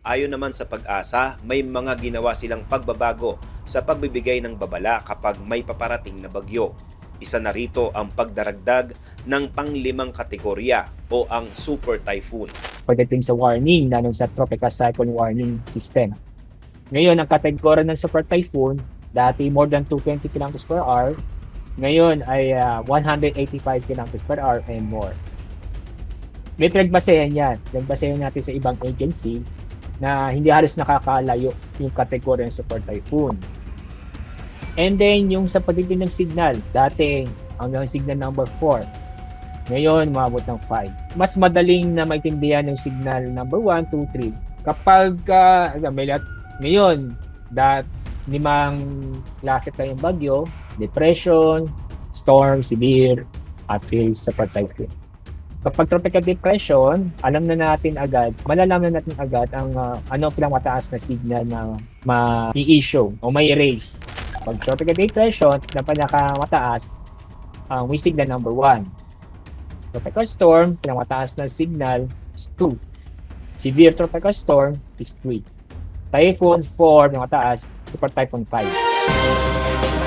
Ayon naman sa Pag-asa, may mga ginawa silang pagbabago sa pagbibigay ng babala kapag may paparating na bagyo. Isa na rito ang pagdaragdag ng panglimang kategorya o ang Super Typhoon. Pagdating sa warning na sa Tropical Cyclone Warning System. Ngayon, ang kategorya ng Super Typhoon, dati more than 220 km per hour, ngayon ay 185 km per hour and more. May pinagbasehan yan. Pinagbasehan natin sa ibang agency na hindi halos nakakalayo yung kategorya ng Super Typhoon. And then, yung sa pagdating ng signal, dati hanggang signal number 4. Ngayon, umabot ng 5. Mas madaling na maintindihan yung signal number 1, 2, 3. Kapag ngayon, limang klase tayong bagyo, depression, storm, severe, at super typhoon. Kapag tropical depression, malalaman natin agad ang ano pinakamataas na signal na ma-i-issue o may raise. Pag tropical depression, na pinakamataas, may signal number 1. Tropical storm, pinakamataas na signal is 2. Severe tropical storm is 3. Typhoon 4, pinakamataas, super typhoon 5.